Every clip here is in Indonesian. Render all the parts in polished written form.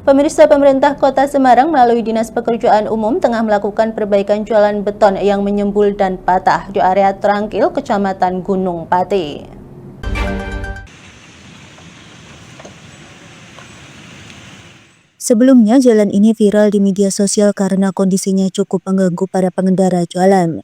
Pemirsa, pemerintah Kota Semarang melalui Dinas Pekerjaan Umum tengah melakukan perbaikan jalan beton yang menyembul dan patah di area Trangkil, Kecamatan Gunung Pati. Sebelumnya, jalan ini viral di media sosial karena kondisinya cukup mengganggu para pengendara jalan.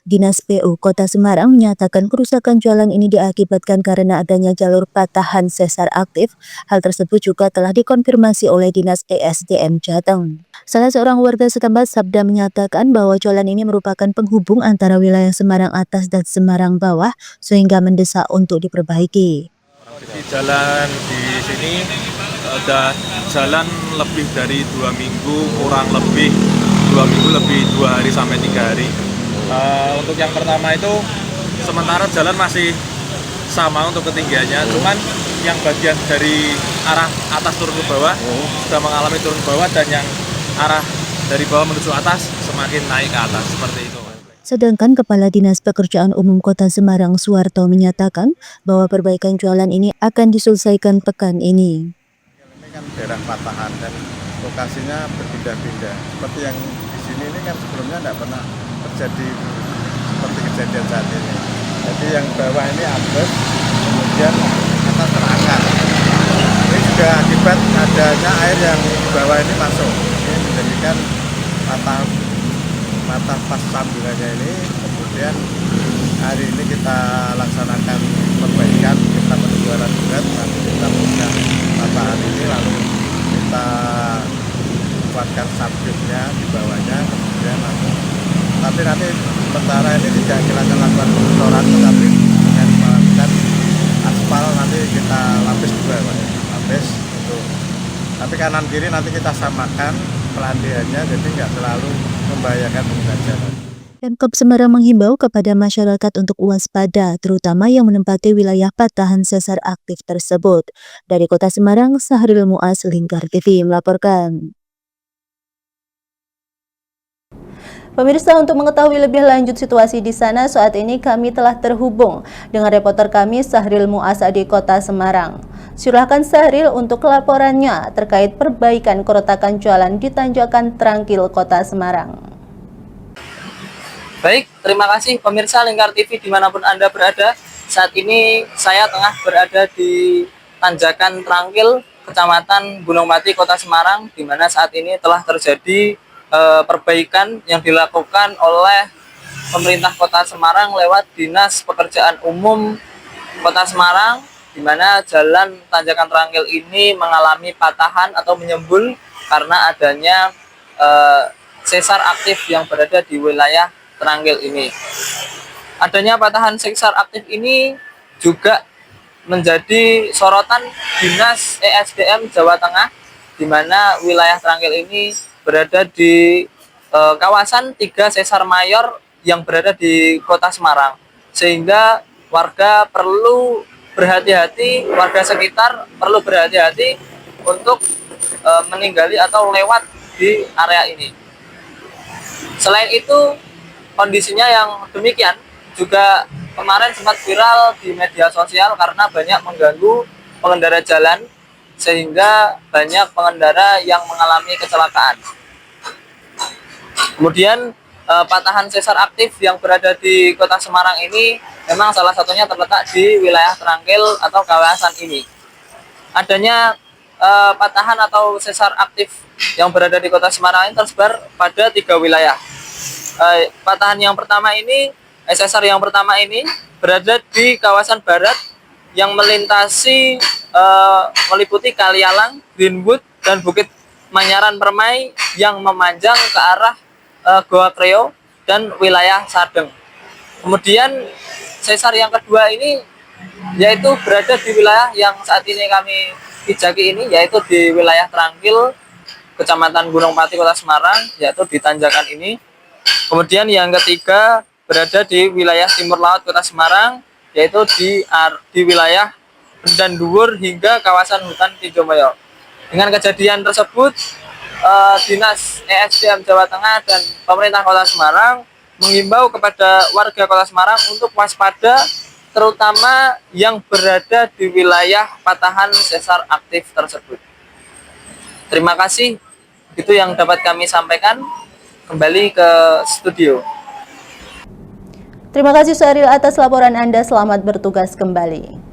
Dinas PU Kota Semarang menyatakan kerusakan jalan ini diakibatkan karena adanya jalur patahan sesar aktif. Hal tersebut juga telah dikonfirmasi oleh Dinas ESDM Jateng. Salah seorang warga setempat Sabda menyatakan bahwa jalan ini merupakan penghubung antara wilayah Semarang Atas dan Semarang Bawah sehingga mendesak untuk diperbaiki. Di jalan di sini ada jalan lebih dari 2 minggu, kurang lebih 2 minggu lebih 2 hari sampai 3 hari. Untuk yang pertama itu sementara jalan masih sama untuk ketinggiannya, cuman yang bagian dari arah atas turun ke bawah sudah mengalami turun ke bawah, dan yang arah dari bawah menuju atas semakin naik ke atas, seperti itu. Sedangkan Kepala Dinas Pekerjaan Umum Kota Semarang Suwarto menyatakan bahwa perbaikan jalan ini akan diselesaikan pekan ini. Ini kan daerah patahan dan lokasinya berpindah-pindah. Seperti yang di sini ini kan sebelumnya tidak pernah terjadi seperti kejadian saat ini. Jadi yang bawah ini ambles, kemudian atas terangkat. Ini juga akibat adanya air yang di bawah ini masuk. Ini menjadikan mata pas sambulannya ini. Kemudian hari ini kita laksanakan perbaikan, kita menunggu alat berat, nanti kita punya patahan ini, lalu kita buatkan sabjutnya di bawahnya, kemudian tapi nanti sementara ini tidak kita lakukan pengecoran, tetapi dengan melakukan aspal nanti kita lapis juga, lapis untuk, tapi kanan kiri nanti kita samakan pelandiannya, jadi nggak terlalu membahayakan pengguna jalan. Pemkab Semarang menghimbau kepada masyarakat untuk waspada, terutama yang menempati wilayah patahan sesar aktif tersebut. Dari Kota Semarang, Sahril Muaz, Lingkar TV melaporkan. Pemirsa, untuk mengetahui lebih lanjut situasi di sana, saat ini kami telah terhubung dengan reporter kami Sahril Muaz di Kota Semarang. Silakan Sahril untuk laporannya terkait perbaikan keretakan jalan di Tanjakan Trangkil, Kota Semarang. Baik, terima kasih pemirsa Lingkar TV dimanapun Anda berada. Saat ini saya tengah berada di Tanjakan Trangkil, Kecamatan Gunung Pati, Kota Semarang, di mana saat ini telah terjadi perbaikan yang dilakukan oleh pemerintah Kota Semarang lewat Dinas Pekerjaan Umum Kota Semarang, di mana jalan Tanjakan Trangkil ini mengalami patahan atau menyembul karena adanya sesar aktif yang berada di wilayah Trangkil ini. Adanya patahan sesar aktif ini juga menjadi sorotan Dinas ESDM Jawa Tengah, di mana wilayah Trangkil ini berada di kawasan 3 sesar mayor yang berada di Kota Semarang, sehingga warga perlu berhati-hati, warga sekitar perlu berhati-hati untuk meninggali atau lewat di area ini. Selain itu, kondisinya yang demikian juga kemarin sempat viral di media sosial karena banyak mengganggu pengendara jalan, sehingga banyak pengendara yang mengalami kecelakaan. Kemudian patahan sesar aktif yang berada di Kota Semarang ini memang salah satunya terletak di wilayah Trangkil atau kawasan ini. Adanya patahan atau sesar aktif yang berada di Kota Semarang ini tersebar pada 3 wilayah. Patahan yang pertama ini, sesar yang pertama ini berada di kawasan barat yang melintasi meliputi Kalialang, Greenwood, dan Bukit Manyaran Permai yang memanjang ke arah Goa Kreo dan wilayah Sadeng. Kemudian sesar yang kedua ini yaitu berada di wilayah yang saat ini kami pijaki ini, yaitu di wilayah Trangkil, Kecamatan Gunung Pati, Kota Semarang, yaitu di Tanjakan ini. Kemudian yang ketiga berada di wilayah Timur Laut Kota Semarang, yaitu di wilayah Bendan Dhuwur hingga kawasan hutan Tidjomoyo. Dengan kejadian tersebut, Dinas ESDM Jawa Tengah dan pemerintah Kota Semarang menghimbau kepada warga Kota Semarang untuk waspada, terutama yang berada di wilayah patahan sesar aktif tersebut. Terima kasih. Itu yang dapat kami sampaikan. Kembali ke studio. Terima kasih Syahril atas laporan Anda. Selamat bertugas kembali.